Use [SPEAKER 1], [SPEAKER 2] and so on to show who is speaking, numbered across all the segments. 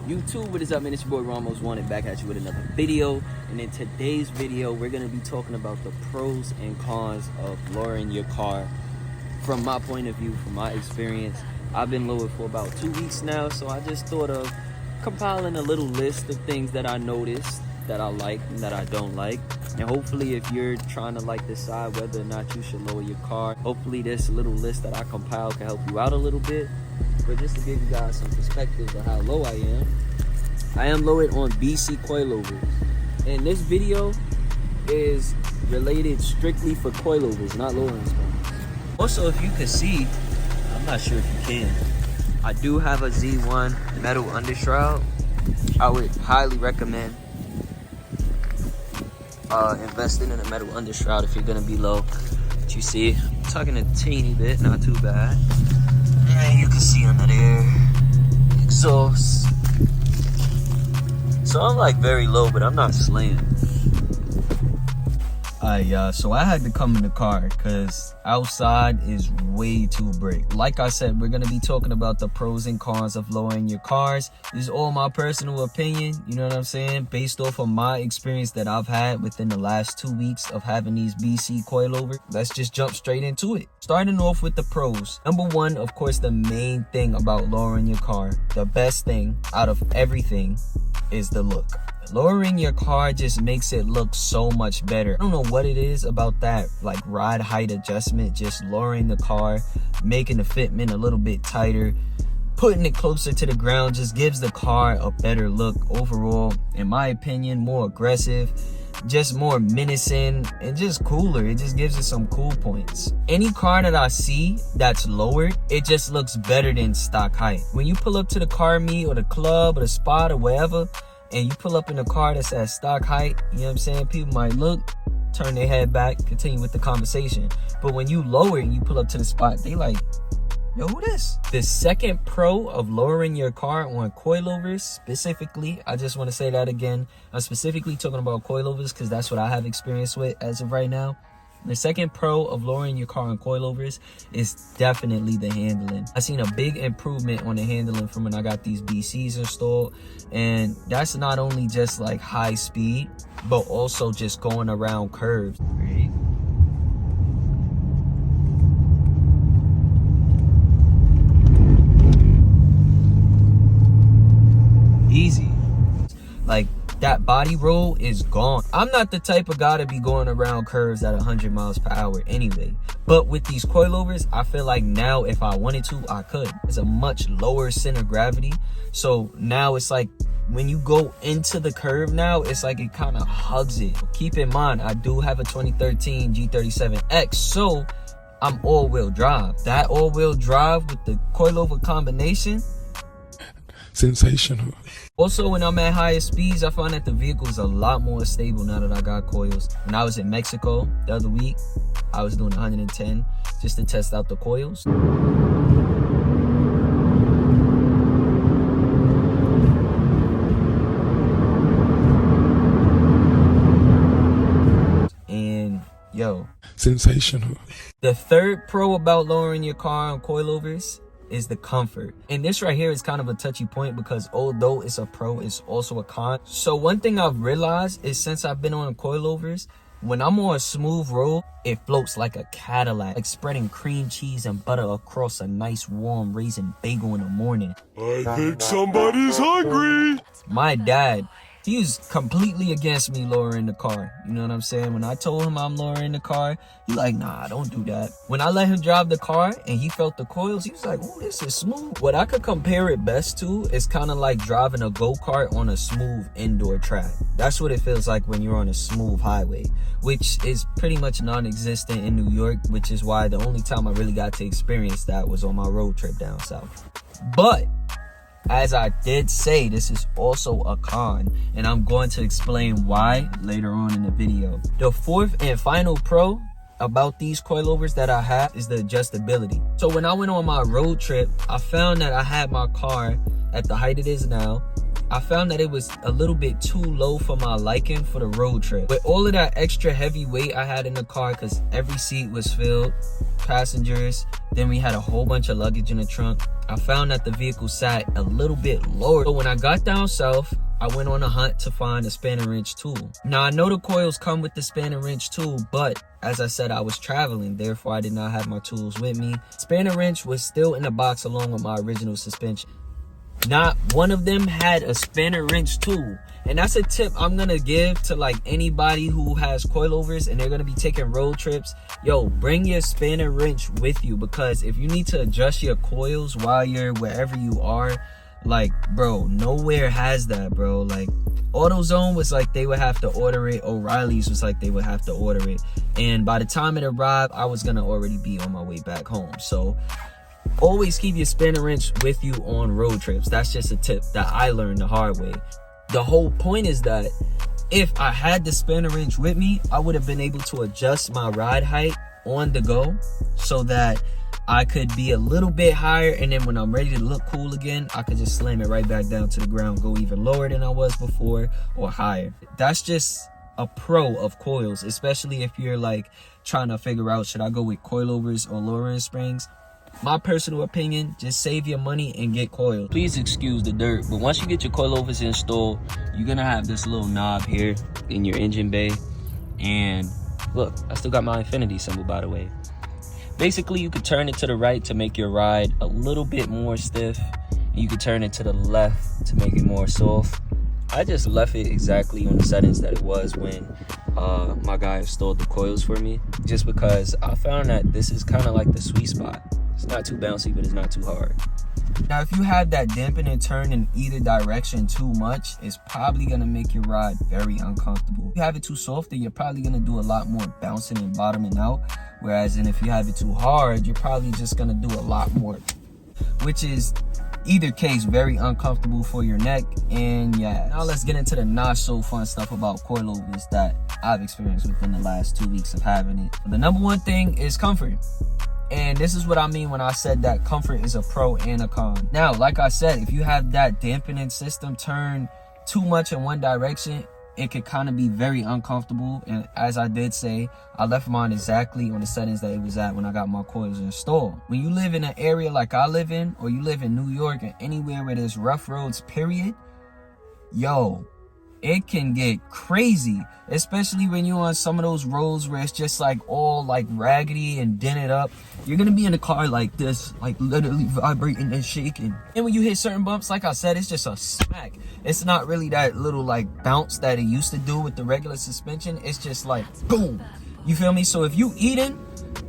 [SPEAKER 1] YouTube, what is up, man? It's your boy Ramos Wanted, back at you with another video. And in today's video, we're going to be talking about the pros and cons of lowering your car. From my point of view, from my experience, I've been lowered for about 2 weeks now, so I just thought of compiling a little list of things that I noticed that I like and that I don't like. And hopefully, if you're trying to decide whether or not you should lower your car, hopefully this little list that I compiled can help you out a little bit. But just to give you guys some perspective of how low I am lowered on BC coilovers. And this video is related strictly for coilovers, not lowering cars. Also, if you can see, I'm not sure if you can, I do have a Z1 metal undershroud. I would highly recommend investing in a metal undershroud if you're gonna be low. But you see, I'm talking a teeny bit, not too bad. And you can see under there, exhaust. So I'm very low, but I'm not slaying. So I had to come in the car because outside is way too bright. Like I said, we're gonna be talking about the pros and cons of lowering your cars. This is all my personal opinion, you know what I'm saying? Based off of my experience that I've had within the last 2 weeks of having these BC coilovers. Let's just jump straight into it. Starting off with the pros. Number one, of course, the main thing about lowering your car, the best thing out of everything, is the look. Lowering your car just makes it look so much better. I don't know what it is about that ride height adjustment, just lowering the car, making the fitment a little bit tighter, putting it closer to the ground just gives the car a better look overall. In my opinion, more aggressive, just more menacing, and just cooler. It just gives it some cool points. Any car that I see that's lowered, it just looks better than stock height. When you pull up to the car meet or the club or the spot or wherever, and you pull up in a car that's at stock height, you know what I'm saying? People might look, turn their head back, continue with the conversation. But when you lower and you pull up to the spot, they like, yo, who this? The second pro of lowering your car on coilovers, specifically, I just want to say that again. I'm specifically talking about coilovers because that's what I have experience with as of right now. The second pro of lowering your car on coilovers is definitely the handling. I've seen a big improvement on the handling from when I got these BCs installed. And that's not only just high speed, but also just going around curves. Right? Easy. That body roll is gone. I'm not the type of guy to be going around curves at 100 miles per hour anyway. But with these coilovers, I feel like now if I wanted to, I could. It's a much lower center of gravity. So now it's when you go into the curve now, it's it kind of hugs it. Keep in mind, I do have a 2013 G37X, so I'm all-wheel drive. That all-wheel drive with the coilover combination,
[SPEAKER 2] sensational.
[SPEAKER 1] Also, when I'm at higher speeds, I find that the vehicle is a lot more stable now that I got coils. When I was in Mexico the other week, I was doing 110 just to test out the coils. And yo,
[SPEAKER 2] sensational.
[SPEAKER 1] The third pro about lowering your car on coilovers is the comfort. And this right here is kind of a touchy point because although it's a pro, it's also a con. So one thing I've realized is since I've been on coilovers, when I'm on a smooth road, it floats like a Cadillac, spreading cream cheese and butter across a nice warm raisin bagel in the morning.
[SPEAKER 2] I think somebody's hungry.
[SPEAKER 1] My dad, he was completely against me lowering the car. You know what I'm saying? When I told him I'm lowering the car, he nah, don't do that. When I let him drive the car and he felt the coils, he was like, oh, this is smooth. What I could compare it best to is kind of like driving a go-kart on a smooth indoor track. That's what it feels like when you're on a smooth highway, which is pretty much non-existent in New York, which is why the only time I really got to experience that was on my road trip down south. But as I did say, this is also a con, and I'm going to explain why later on in the video. The fourth and final pro about these coilovers that I have is the adjustability. So when I went on my road trip, I found that I had my car at the height it is now I found that it was a little bit too low for my liking for the road trip. With all of that extra heavy weight I had in the car, because every seat was filled, passengers, then we had a whole bunch of luggage in the trunk, I found that the vehicle sat a little bit lower. So when I got down south, I went on a hunt to find a spanner wrench tool. Now I know the coils come with the spanner wrench tool, but as I said, I was traveling, therefore I did not have my tools with me. Spanner wrench was still in the box along with my original suspension. Not one of them had a spanner wrench tool. And that's a tip I'm gonna give to like anybody who has coilovers and they're gonna be taking road trips. Yo, bring your spanner wrench with you, because if you need to adjust your coils while you're wherever you are, like, bro, nowhere has that, bro. Like, AutoZone was like they would have to order it. O'Reilly's was like they would have to order it. And by the time it arrived, I was gonna already be on my way back home. So always keep your spanner wrench with you on road trips. That's just a tip that I learned the hard way. The whole point is that if I had the spanner wrench with me, I would have been able to adjust my ride height on the go so that I could be a little bit higher, and then when I'm ready to look cool again, I could just slam it right back down to the ground, go even lower than I was before or higher. That's just a pro of coils, especially if you're like trying to figure out, should I go with coilovers or lowering springs? My personal opinion, just save your money and get coils. Please excuse the dirt, but once you get your coilovers installed, you're gonna have this little knob here in your engine bay. And look, I still got my Infiniti symbol, by the way. Basically, you could turn it to the right to make your ride a little bit more stiff. And you could turn it to the left to make it more soft. I just left it exactly on the settings that it was when my guy installed the coils for me, just because I found that this is kind of like the sweet spot. It's not too bouncy, but it's not too hard. Now, if you have that dampen and turn in either direction too much, it's probably gonna make your ride very uncomfortable. If you have it too soft, then you're probably gonna do a lot more bouncing and bottoming out. Whereas if you have it too hard, you're probably just gonna do a lot more, which is either case very uncomfortable for your neck. And yeah, now let's get into the not so fun stuff about coilovers that I've experienced within the last 2 weeks of having it. The number one thing is comfort. And this is what I mean when I said that comfort is a pro and a con. Now, like I said, if you have that dampening system turn too much in one direction, it could kind of be very uncomfortable. And as I did say, I left mine exactly on the settings that it was at when I got my coils installed. When you live in an area like I live in, or you live in New York or anywhere where there's rough roads, period, yo, it can get crazy, especially when you're on some of those roads where it's just like all like raggedy and dented up. You're gonna be in the car like this, like literally vibrating and shaking. And when you hit certain bumps, like I said, it's just a smack. It's not really that little like bounce that it used to do with the regular suspension. It's just like boom. You feel me? So if you eating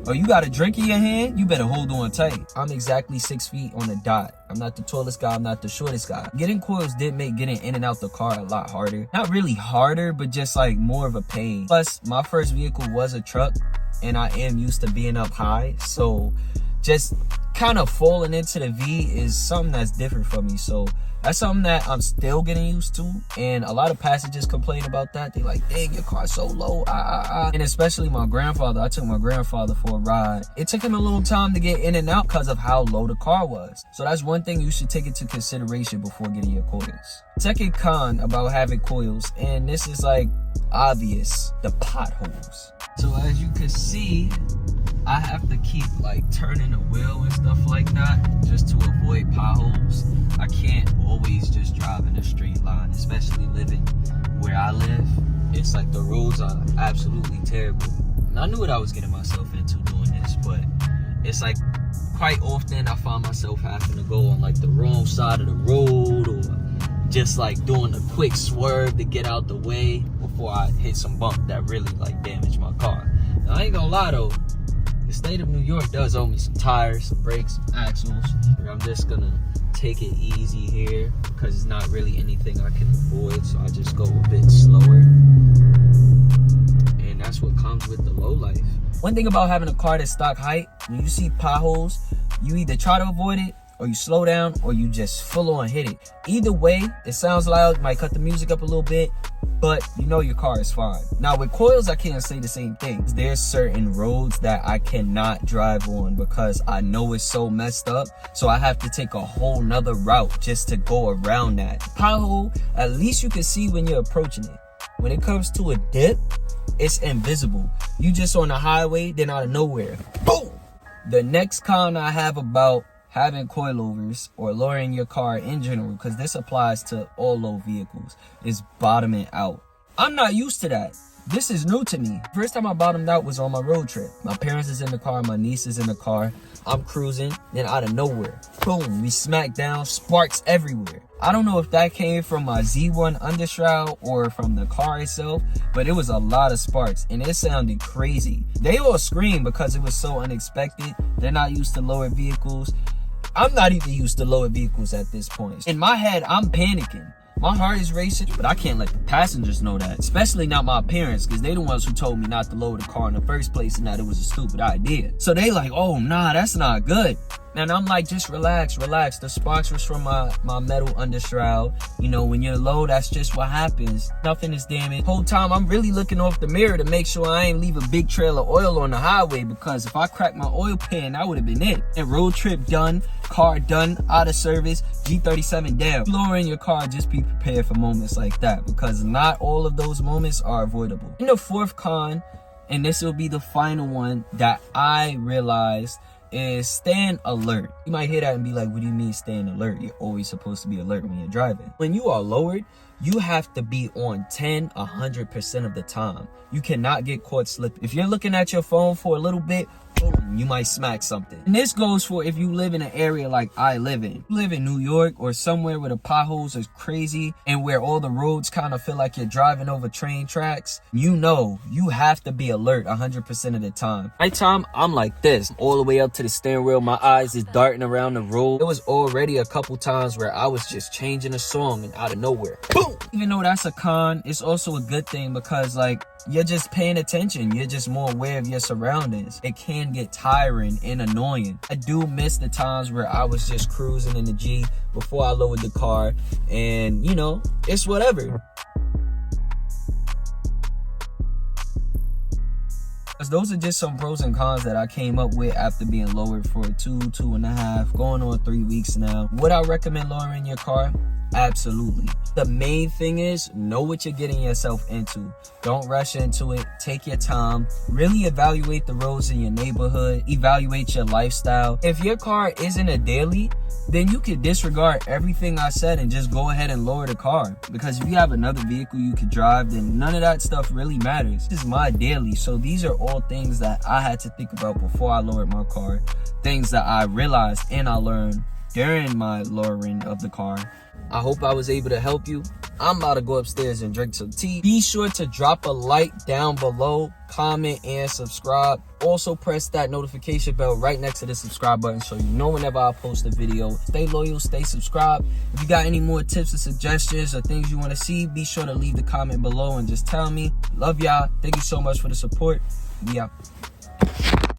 [SPEAKER 1] or you got a drink in your hand, you better hold on tight. I'm exactly 6 feet on the dot. I'm not the tallest guy, I'm not the shortest guy. Getting coils did make getting in and out the car a lot harder. Not really harder, but just like more of a pain. Plus, my first vehicle was a truck, and I am used to being up high. So just kind of falling into the V is something that's different for me. So that's something that I'm still getting used to. And a lot of passengers complain about that. They like, dang, your car's so low. And especially my grandfather. I took my grandfather for a ride. It took him a long time to get in and out because of how low the car was. So that's one thing you should take into consideration before getting your coils. Second con about having coils, and this is like obvious, the potholes. So as you can see, I have to keep like turning the wheel and stuff like that just to avoid potholes. I can't always just drive in a straight line, especially living where I live. It's like the roads are absolutely terrible. And I knew what I was getting myself into doing this, but it's like quite often I find myself having to go on like the wrong side of the road, or just like doing a quick swerve to get out the way before I hit some bump that really like damaged my car. Now, I ain't gonna lie though, the state of New York does owe me some tires, some brakes, some axles. I'm just gonna take it easy here because it's not really anything I can avoid, so I just go a bit slower. And that's what comes with the low life. One thing about having a car that's stock height, when you see potholes, you either try to avoid it, or you slow down, or you just full on hit it. Either way, it sounds loud, might cut the music up a little bit, but you know your car is fine. Now with coils, I can't say the same thing. There's certain roads that I cannot drive on because I know it's so messed up, so I have to take a whole nother route just to go around that. Pothole, at least you can see when you're approaching it. When it comes to a dip, it's invisible. You just on the highway, then out of nowhere, boom! The next con I have about having coilovers or lowering your car in general, because this applies to all low vehicles, is bottoming out. I'm not used to that. This is new to me. First time I bottomed out was on my road trip. My parents is in the car, my niece is in the car. I'm cruising, then out of nowhere, boom, we smack down, sparks everywhere. I don't know if that came from my Z1 undershroud or from the car itself, but it was a lot of sparks and it sounded crazy. They all screamed because it was so unexpected. They're not used to lower vehicles. I'm not even used to lower vehicles at this point. In my head, I'm panicking. My heart is racing, but I can't let the passengers know that. Especially not my parents, because they the ones who told me not to lower the car in the first place and that it was a stupid idea. So they like, oh, nah, that's not good. And I'm like, just relax, relax. The sparks was from my metal undershroud. You know, when you're low, that's just what happens. Nothing is damaged. Whole time, I'm really looking off the mirror to make sure I ain't leave a big trail of oil on the highway, because if I cracked my oil pan, that would have been it. And road trip done, car done, out of service, G37 down. Lowering your car, just be prepared for moments like that, because not all of those moments are avoidable. And the fourth con, and this will be the final one that I realized, is staying alert. You might hear that and be like, what do you mean staying alert? You're always supposed to be alert when you're driving. When you are lowered, you have to be on 100% of the time. You cannot get caught slipping. If you're looking at your phone for a little bit, boom, you might smack something. And this goes for if you live in an area like I live in. You live in New York or somewhere where the potholes are crazy and where all the roads kind of feel like you're driving over train tracks. You know, you have to be alert 100% of the time. Nighttime, I'm like this, all the way up to the steering wheel. My eyes is darting around the road. There was already a couple times where I was just changing a song and out of nowhere, boom! Even though that's a con, it's also a good thing because like, you're just paying attention. You're just more aware of your surroundings. It can get tiring and annoying. I do miss the times where I was just cruising in the G before I lowered the car, and you know, it's whatever. Those are just some pros and cons that I came up with after being lowered for 2.5, going on 3 weeks now. Would I recommend lowering your car? Absolutely. The main thing is, know what you're getting yourself into. Don't rush into it. Take your time. Really evaluate the roads in your neighborhood. Evaluate your lifestyle. If your car isn't a daily, then you can disregard everything I said and just go ahead and lower the car. Because if you have another vehicle you could drive, then none of that stuff really matters. This is my daily. So these are all things that I had to think about before I lowered my car. Things that I realized and I learned during my lowering of the car. I hope I was able to help you. I'm about to go upstairs and drink some tea. Be sure to drop a like down below, comment, and subscribe. Also press that notification bell right next to the subscribe button so you know whenever I post a video. Stay loyal, stay subscribed. If you got any more tips or suggestions or things you want to see, be sure to leave the comment below and just tell me. Love y'all. Thank you so much for the support. We out.